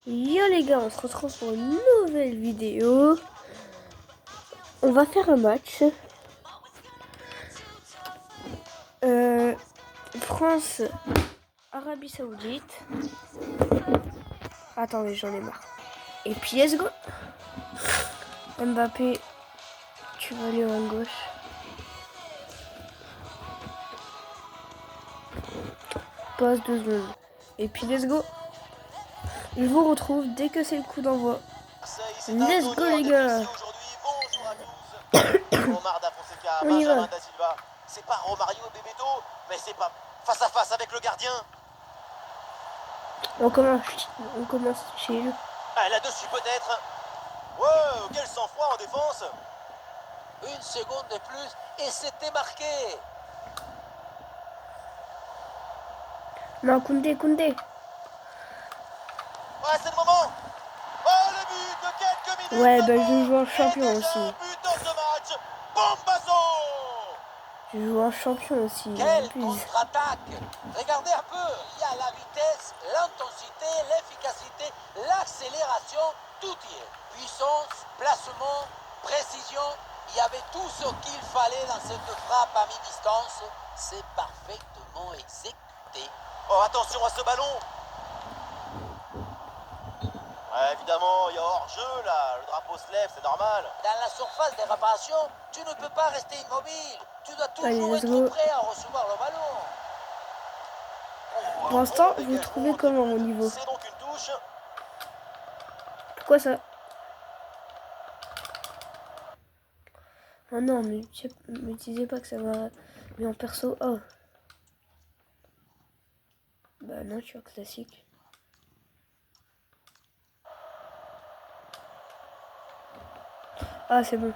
Yo les gars, on se retrouve pour une nouvelle vidéo. On va faire un match. France, Arabie Saoudite. Attendez, j'en ai marre. Et puis let's go. Mbappé, tu vas aller à gauche. Passe 2 secondes. Et puis let's go. Je vous retrouve dès que c'est le coup d'envoi. Let's go les gars. On y va. C'est pas Romario et Bebeto, mais c'est pas face à face avec le gardien. On commence chill. Ah, là-dessus peut-être. Wow, quel sang-froid en défense. Une seconde de plus et c'était marqué. Non, Koundé. Ouais, c'est le moment. Oh, le but de quelques minutes. Ouais, bah je joue en champion aussi. But dans ce match. Bombazo. Je joue en champion aussi. Quelle contre-attaque. Regardez un peu. Il y a la vitesse, l'intensité, l'efficacité, l'accélération. Tout y est. Puissance, placement, précision. Il y avait tout ce qu'il fallait dans cette frappe à mi-distance. C'est parfaitement exécuté. Oh, attention à ce ballon. Ouais, évidemment, il y a hors-jeu là. Le drapeau se lève, c'est normal. Dans la surface des réparations, tu ne peux pas rester immobile. Tu dois toujours être prêt à recevoir le ballon. Pour l'instant, vous trouvez comment mon niveau? C'est donc une touche. Pourquoi ça? Oh non, mais me disais pas que ça va. Mais en perso, oh. Bah non, je suis en classique. Ah, c'est bon.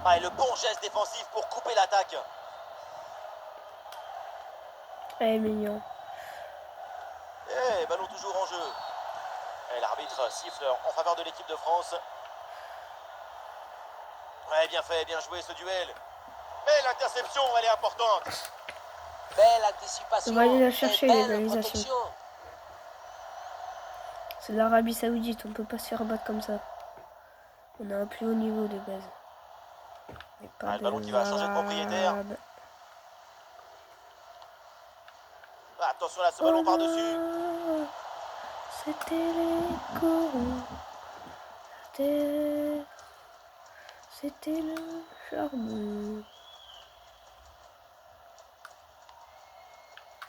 Ah, et le bon geste défensif pour couper l'attaque. Eh, mignon. Eh, ballon toujours en jeu. Et l'arbitre siffle en faveur de l'équipe de France. Ouais, bien fait, bien joué ce duel. Mais l'interception, elle est importante. Belle anticipation. On va aller la chercher, l'égalisation. C'est l'Arabie Saoudite, on peut pas se faire battre comme ça. On a un plus haut niveau de base. Ah, le ballon qui va changer de propriétaire. Ah, attention là, ce ballon par-dessus. C'était les corons. C'était le charbon.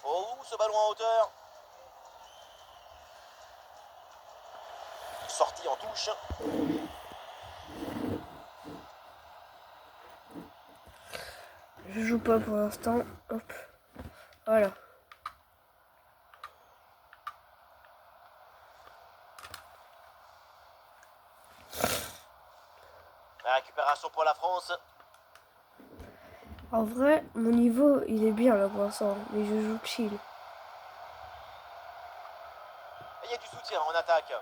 Oh, ce ballon en hauteur. Sortie en touche. Je joue pas pour l'instant. Hop. Voilà. La récupération pour la France. En vrai, mon niveau, il est bien là pour l'instant. Mais je joue chill. Il y a du soutien en attaque.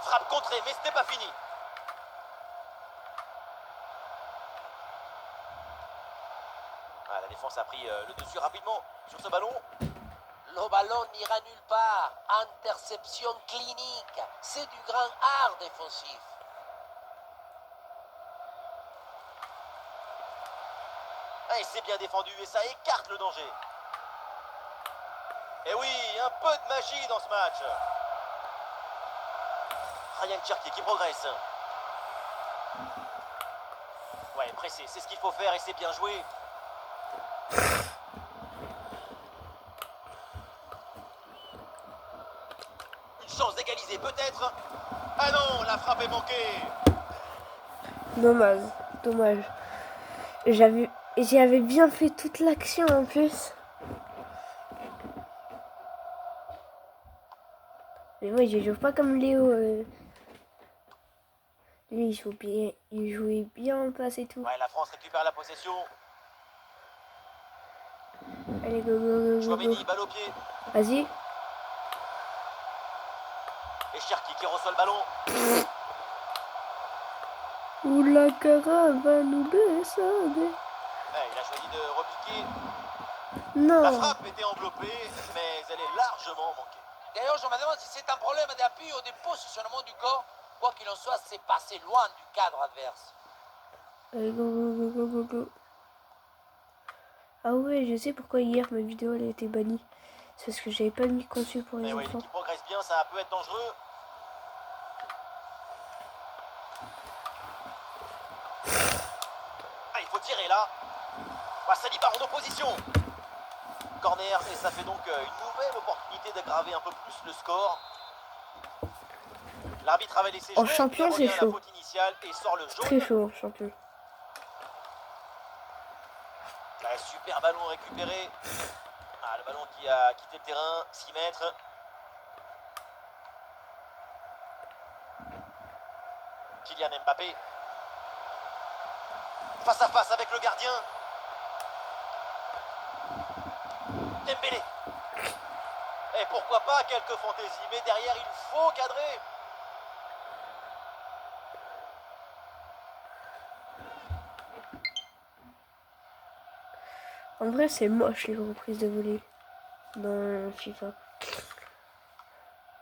Frappe contrée, mais ce n'est pas fini. Ah, la défense a pris le dessus rapidement sur ce ballon. Le ballon n'ira nulle part. Interception clinique. C'est du grand art défensif. Ah, et c'est bien défendu et ça écarte le danger. Et oui, un peu de magie dans ce match. Ryan Cherki qui progresse. Ouais, pressé, c'est ce qu'il faut faire et c'est bien joué. Une chance d'égaliser peut-être. Ah non, la frappe est manquée. Dommage. J'avais bien fait toute l'action en plus. Mais moi, je joue pas comme Léo. Lui, il jouait bien en passe et tout. Ouais, la France récupère la possession. Allez, go. Chouameni, balle au pied. Vas-y. Et Cherki qui reçoit le ballon. Où la caravane nous descendait. Il a choisi de repiquer. La Non. frappe était enveloppée, mais elle est largement manquée. D'ailleurs, je me demande si c'est un problème d'appui ou de positionnement du corps. Quoi qu'il en soit, c'est passé loin du cadre adverse. Allez, go, go, go, go, go, go. Ah ouais, je sais pourquoi hier ma vidéo elle a été bannie. C'est parce que j'avais pas mis conçu pour les Mais oui, enfants. l'équipe progresse bien, ça peut être dangereux. Ah, il faut tirer là. Saliba en opposition. Corner, et ça fait donc une nouvelle opportunité d'aggraver un peu plus le score. L'arbitre avait laissé jouer, En champion, il c'est revient à la chaud. faute initiale et sort le jaune. Très chaud en champion. Un super ballon récupéré. Ah, le ballon qui a quitté le terrain, 6 mètres. Kylian Mbappé. Face à face avec le gardien. Dembélé. Et pourquoi pas quelques fantaisies, mais derrière il faut cadrer. En vrai, c'est moche les reprises de volée dans FIFA.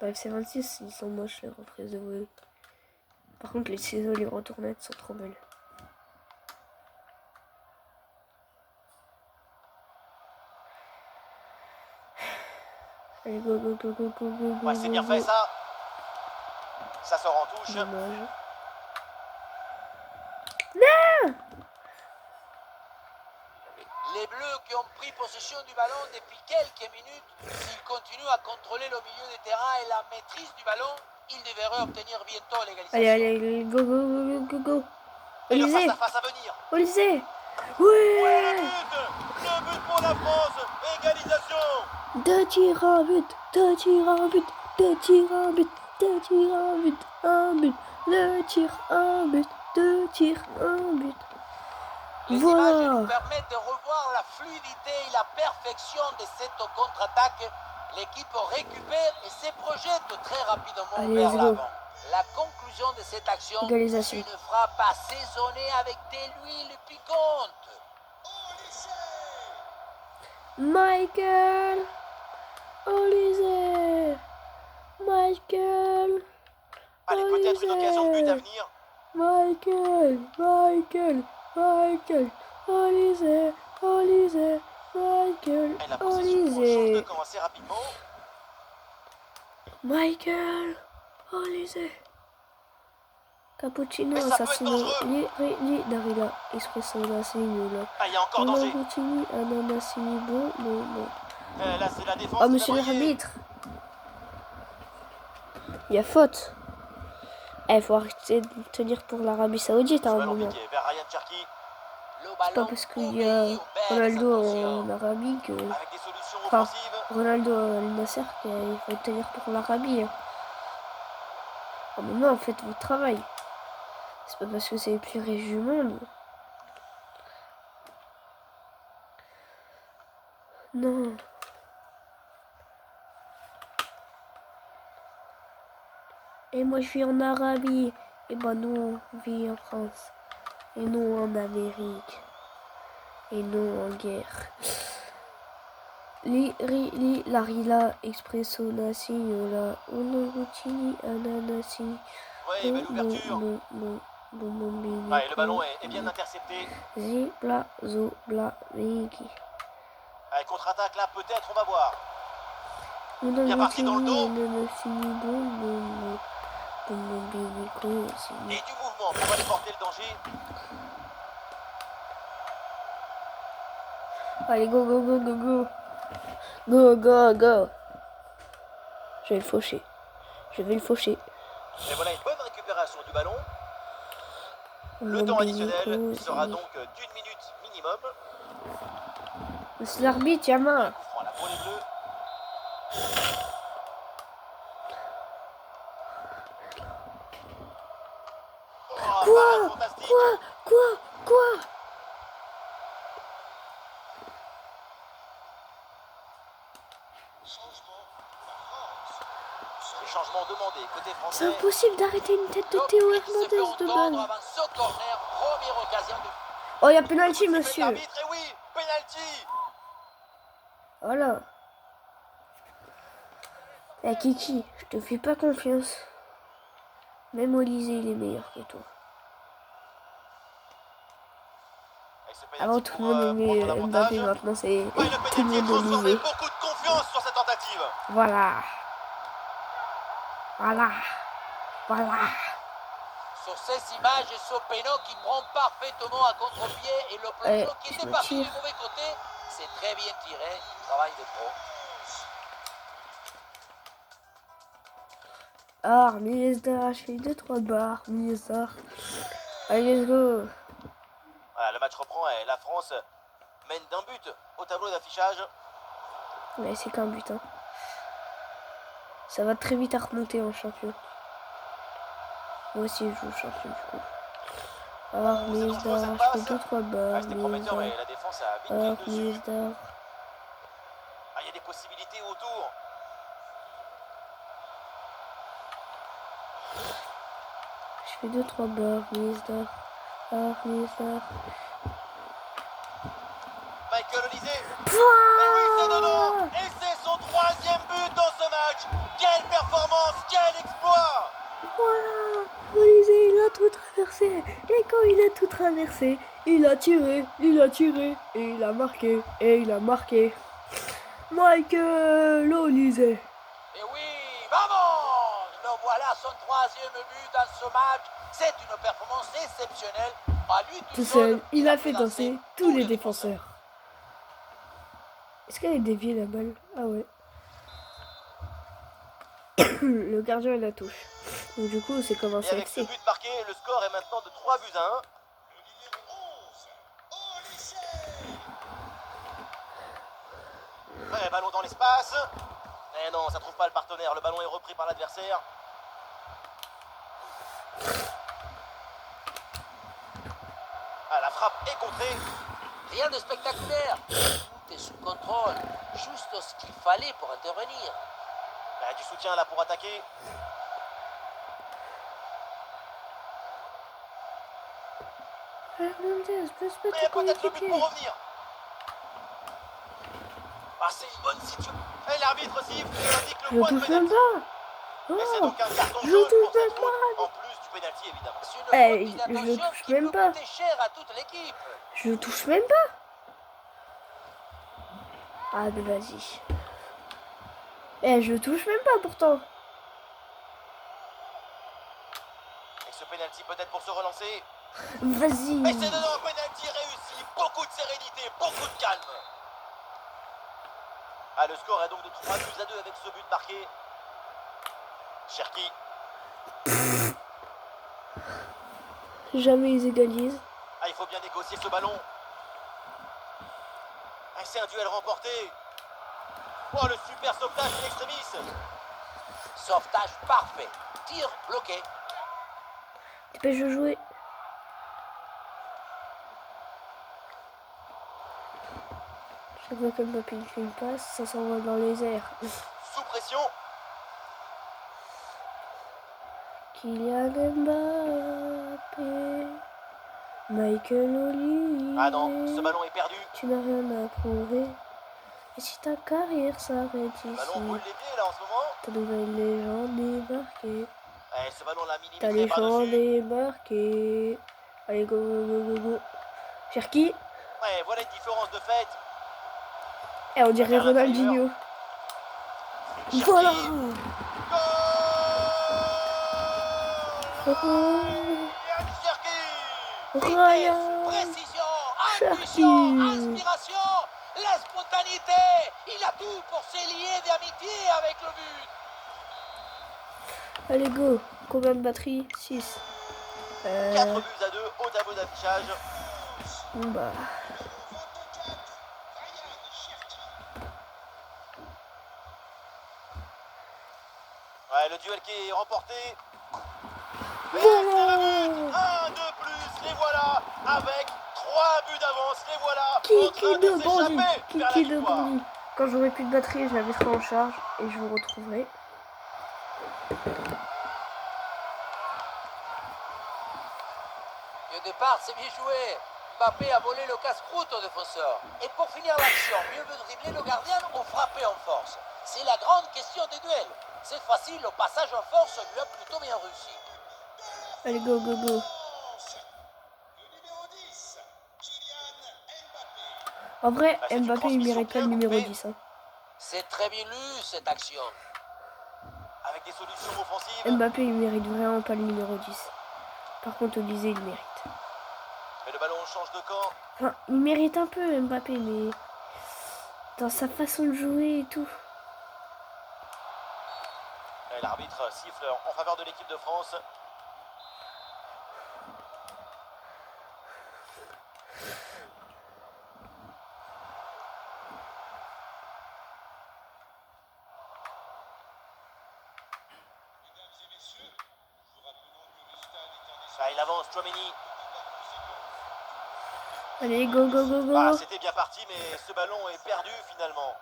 Dans FC26, ils sont moches les reprises de volée. Par contre, les ciseaux, les retournettes sont trop belles. Allez, go, go, go, go, go, go, go, Ouais, c'est bien go, fait go. ça. Ça sort en touche. Dommage. Les Bleus qui ont pris possession du ballon depuis quelques minutes, s'ils continuent à contrôler le milieu de terrain et la maîtrise du ballon, ils devraient obtenir bientôt l'égalisation. Allez, allez, go, go, go, go, go. Et le Olysée, face-à-face à venir. Olysée. Ouais, Ouais. le but pour la France. Égalisation. 2 tirs en but, 2 tirs en but, 2 tirs en but, 2 tirs en but, un but, 2 tirs en but, 2 tirs en but. Les images nous Voilà. permettent de revoir la fluidité et la perfection de cette contre-attaque. L'équipe récupère et se projette très rapidement Allez, vers let's go. l'avant. La conclusion de cette action, Égalisation. une frappe assaisonnée avec de l'huile piquante. Michael Olysée. Michael Allez, peut-être une occasion de but à Olysée. venir. Michael Olysée, Olysée, Michael Et la possession change de Olysée. camp assez rapidement. Michael Olysée. Cappuccino, Mais ça peut être assassino, dangereux. Darila, espresso, assassino, Ah, il y a encore danger. Lamborghini, ananasini, bon. Là, c'est la défense Oh, qui monsieur va briller. l'arbitre. Il y a faute. Eh, faut arrêter de tenir pour l'Arabie Saoudite à Ce un ballon moment. piqué vers Ryan Cherki. Le C'est pas ballon parce qu'il y a obéit aux belles Ronaldo intentions. en Arabie que... Avec des solutions Enfin, offensives. Ronaldo Al Nasser qu'il faut tenir pour l'Arabie. À un moment, faites votre travail. C'est pas parce que c'est les plus riches du monde. Non. Et moi je vis en Arabie. Et ben nous on vit en France. Et non en Amérique. Et non en guerre. La Rila, Expresso, Nasi, Yola, Onogutini, Ananasi. Oui, belle ouverture. Ouais, le ballon est bien intercepté. Zibla, Zobla, Miki. Allez, contre-attaque là, peut-être, on va voir. Bien parti dans le dos. Et Et du mouvement pour aller porter le danger. allez, go, go, go, go, go. Go, go, go. Je vais le faucher. Je vais le faucher. Et voilà une bonne récupération du ballon. Le temps additionnel sera donc d'1 minute minimum. C'est l'arbitre, Yama. Coup franc là pour les Bleus. Oh, parade fantastique. Quoi changement demandé côté C'est français. impossible d'arrêter une tête de Le Théo but s'est fait Hernandez de entendre balle. avant ce corner. Première occasion de... Oh, il y a penalty, Sifflet de monsieur. l'arbitre, et oui, penalty. Voilà. Eh Kiki, je te fais pas confiance. Même Olysée, il est meilleur que toi. Avec ce penalty Avant, tout pour, le monde aimait prendre Mbappé, l'avantage. maintenant c'est Ouais, le tout le penalty est monde transformé. Olysée. Beaucoup de confiance sur cette tentative. Voilà. Voilà. Voilà. Sur ces images, et ce péno qui prend parfaitement à contre-pied et le plongeon qui je était me parti tire. du mauvais côté. C'est très bien tiré. Travail de pro. Ah, Miesdar, je fais 2-3 barres. Miesdar. Allez, let's go. Voilà, le match reprend et la France mène d'un but au tableau d'affichage. Ouais, c'est qu'un but. Hein. Ça va très vite à remonter en champion. Moi aussi, je joue champion du coup. Ah, Oh, c'est dangereux, Miesdar, cette je fais passe. 2-3 barres. C'était prometteur, mais Miesdar. la défense a vite Ah, pris le dessus. Miesdar. Ah, il y a des possibilités autour. Je fais 2-3 barres. Miesdar. Ah, Miesdar. Michael Olysée. Et oui, c'est dedans. Et c'est son 3e but dans ce match. Quelle performance, quel exploit. Voilà, Olysée, il a tout traversé. Et quand il a tout traversé, il a tiré, et il a marqué, Michael Olysée. Et oui, vamos! Le voilà son 3e but dans ce match. C'est une performance exceptionnelle. À lui Tout seul, il a fait danser tous les défenseurs. Est-ce qu'elle est déviée la balle? Ah ouais. Le gardien la touche. Donc du coup, c'est Et commencé avec ce excès. but marqué, le score est maintenant de 3-1. Ouais, ballon dans l'espace. Mais non, ça trouve pas le partenaire. Le ballon est repris par l'adversaire. Ah, la frappe est contrée. Rien de spectaculaire. Tout est sous contrôle. Juste ce qu'il fallait pour intervenir. Bah, du soutien là pour attaquer. Hernandez, passe pas Mais ton peut-être le but coéquipier. pour revenir. Ah, c'est une bonne situation. Et l'arbitre siffle et indique Je le le point de touche même pénalty. pas. Et c'est Oh, donc un carton je jaune touche pour cette même faute, pas. en plus du pénalty évidemment. C'est une Eh, faute je le d'inattention touche qui même peut pas. coûter cher à toute l'équipe. Je le touche même pas. Ah, mais vas-y. Eh, je le touche même pas pourtant. Et ce pénalty peut-être pour se relancer. Vas-y. Et c'est dedans, pénalty réussi. Beaucoup de sérénité, beaucoup de calme. Ah, le score est donc de 3-2 avec ce but marqué. Cherki. Jamais ils égalisent. Ah, il faut bien négocier ce ballon. Ah, c'est un duel remporté. Oh, le super sauvetage in extremis. Sauvetage parfait. Tir bloqué. Dépêche de jouer. Chaque fois que Mbappé il fait une passe, ça s'envoie dans les airs. Sous pression. Kylian Mbappé. Michael Olysée. Ah non, ce ballon est perdu. Tu n'as rien à prouver. Et si ta carrière s'arrête Le ballon ici, brûle les pieds là en ce moment. ta nouvelle légende est marquée. Eh, ce ballon l'a Ta minimisé légende par-dessus. est marquée. Allez, go, go, go, go. Cherki. Ouais, voilà une différence de fait. Eh, on dirait Vers Ronaldinho. Cherki. Voilà. Goal. Oh, Yann Cherki. Ryan. Précision, Cherki. intuition, inspiration, la spontanéité. Il a tout pour se lier d'amitié avec le but. Allez, go. Combien de batterie? 6. 4 buts à 2 au tableau d'affichage. Bah. Ouais, le duel qui est remporté. Et Voilà. c'est le but. Un de plus, les voilà. Avec 3 buts d'avance, les voilà. En Kiki train de de bandit. s'échapper vers la Kiki de victoire. bandit. Quand j'aurai plus de batterie, je la mettrai en charge et je vous retrouverai. départ, c'est bien joué. Mbappé a volé le casse-croûte au défenseur. Et pour finir l'action, mieux vaut dribbler le gardien ou frapper en force. C'est la grande question des duels. Cette fois-ci, le passage en force lui a plutôt bien réussi. Allez, go, go, go. En vrai, C'est une Mbappé, il transmission mérite pas le bien numéro coupée. 10. Hein. C'est très bien lu, cette action. Avec des solutions offensives. Mbappé, il mérite vraiment pas le numéro 10. Par contre, Olysée, il mérite. Mais le ballon change de camp. Enfin, il mérite un peu, Mbappé, mais dans sa façon de jouer et tout. Et l'arbitre siffle en faveur de l'équipe de France. Ah, il avance, Tchouaméni. Allez, go, go, go, go. Ah, c'était bien parti, mais ce ballon est perdu finalement.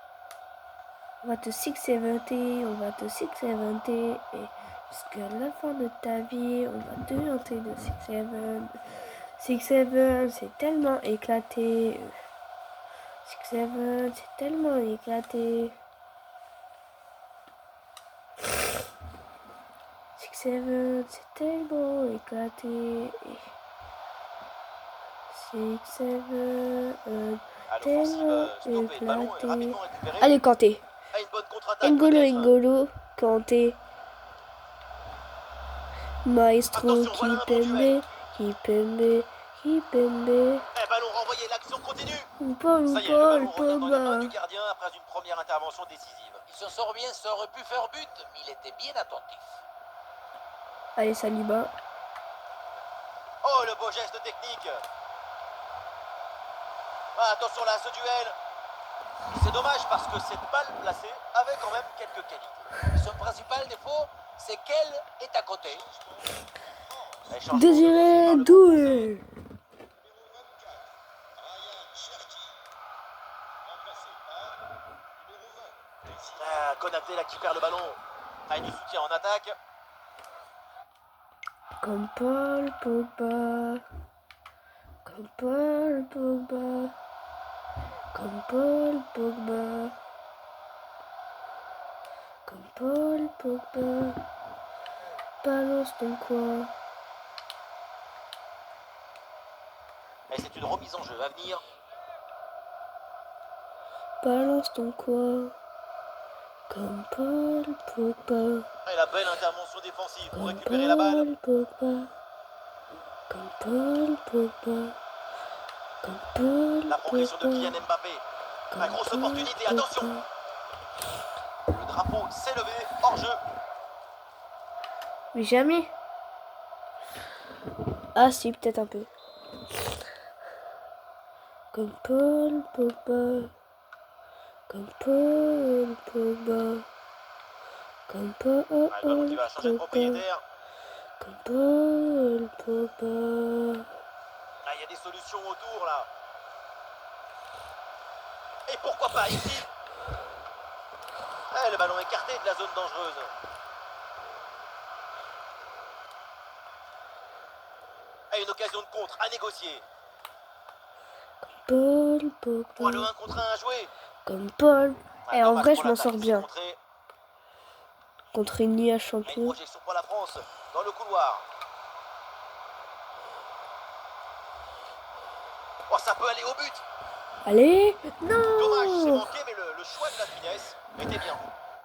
On va te 6-70, on va te 6-70, et jusqu'à la fin de ta vie, on va te hanter de 6-7. 6-7, c'est tellement éclaté. 6-7, c'est tellement éclaté. 6-7, c'est tellement éclaté. 6-7, À tellement l'offensive, stoppé. Le ballon est éclaté. rapidement récupéré. Allez, Kanté. Ah, une bonne contre-attaque N'Golo, peut-être. N'Golo, Kanté. Maestro, Attention, voilà un bon duel. Kipembe. Eh, ballon renvoyé, l'action continue. Paul, Ça y est, le ballon revient dans les mains Pogba. du gardien après une première intervention décisive. Il s'en sort bien, ça aurait pu faire but, mais il était bien attentif. Allez, Saliba. Oh, le beau geste technique. Ah, attention là, ce duel. C'est dommage parce que cette balle placée avait quand même quelques qualités. Son principal défaut, c'est qu'elle est à côté. Et changement Désiré de Doué. Ah, Konaté là qui perd le ballon. Ah, du soutien en attaque. Comme Paul Pogba. Comme Paul Pogba. Comme Paul Pogba. Comme Paul Pogba. Balance ton quoi. Et c'est une remise en jeu à venir. Balance ton quoi. Comme Paul Pogba. Et la belle intervention défensive pour Comme récupérer la balle. Paul Pogba. Comme Paul Pogba. Comme Paul La progression de Pogba. Kylian Mbappé. La grosse Paul opportunité, Pogba. attention. Le drapeau s'est levé, hors jeu. Mais jamais. Ah si, peut-être un peu. Comme Paul Pogba. Comme Paul Pogba. Comme Paul Ah, le ballon qui va changer de Pogba. propriétaire. Comme Paul Pogba. Ah, il y a des solutions autour là. Et pourquoi pas ici. Ah, le ballon écarté de la zone dangereuse. Ah, une occasion de contre à négocier. Paul Oh, le Pogba. 1 contre 1 à jouer. Comme Paul. Ah, Et en dommage vrai, pour je m'en l'attaque sors qui s'est bien. montrée. Contre une IA Et une champion. projection pour la France dans le couloir. Oh, ça peut aller au but. Allez. Dommage, c'est Non. manqué, mais le choix de la finesse était bien.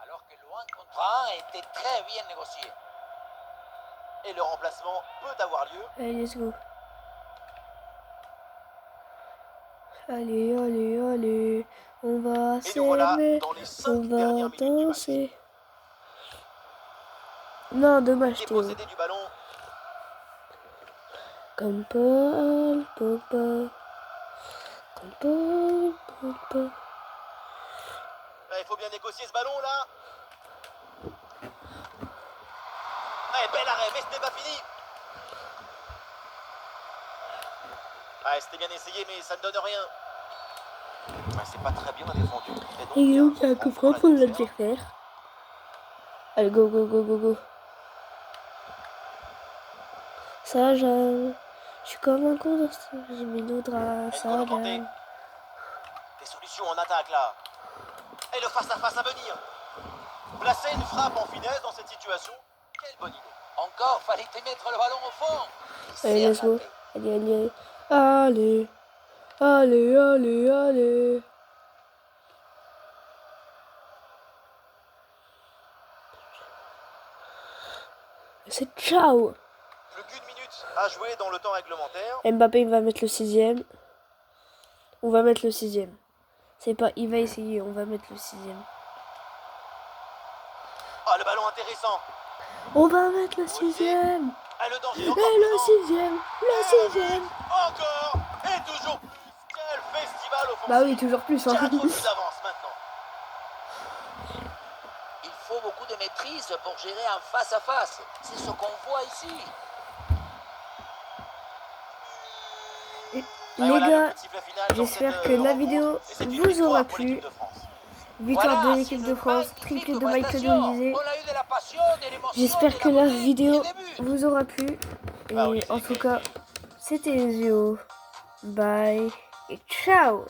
Alors que le 1 contre 1 était très bien négocié. Et le remplacement peut avoir lieu. Allez, let's go. Allez, allez, allez. On va Et nous voilà s'aimer. dans les On 5 va dernières minutes du match. danser. Non, dommage, Théo. Dépossédé du ballon. Comme Paul Pogba. Comme Paul Pogba. Là, il faut bien négocier ce ballon là. Ah, bel arrêt, mais ce n'est pas fini. Ah, c'était bien essayé, mais ça ne donne rien. Ah, c'est pas très bien défendu. Et donc, Et il y a un donc, il y a un coup coup franc franc pour l'adversaire. l'adversaire. Allez, go, go, go, go, go. Ça, j'aime. Je suis comme un con dans ce... J'ai mis l'eau à ça, là. Des solutions en attaque là. Et le face-à-face à venir. Placer une frappe en finesse dans cette situation, quelle bonne idée. Encore fallait-il mettre le ballon au fond. Allez, laisse-moi. Allez, allez. Allez. Allez, allez, allez. C'est ciao. Plus qu'une minute à jouer dans le temps réglementaire. Mbappé, il va mettre le 6ème. On va mettre le 6ème. C'est pas, il va essayer, on va mettre le 6ème. Ah, le ballon intéressant. On va mettre le 6ème. Ah, le danger Et encore le présent. 6ème. Le 6ème. Encore et toujours plus. Quel festival offensif. Bah oui, toujours plus. Hein. 4 buts d'avance maintenant. Il faut beaucoup de maîtrise pour gérer un face-à-face. C'est ce qu'on voit ici. Les gars, j'espère que la vidéo vous aura plu. Victoire de l'équipe de France, triplé de Michael Olise. J'espère que la vidéo vous aura plu. Et en tout cas, c'était Ezio. Bye et ciao.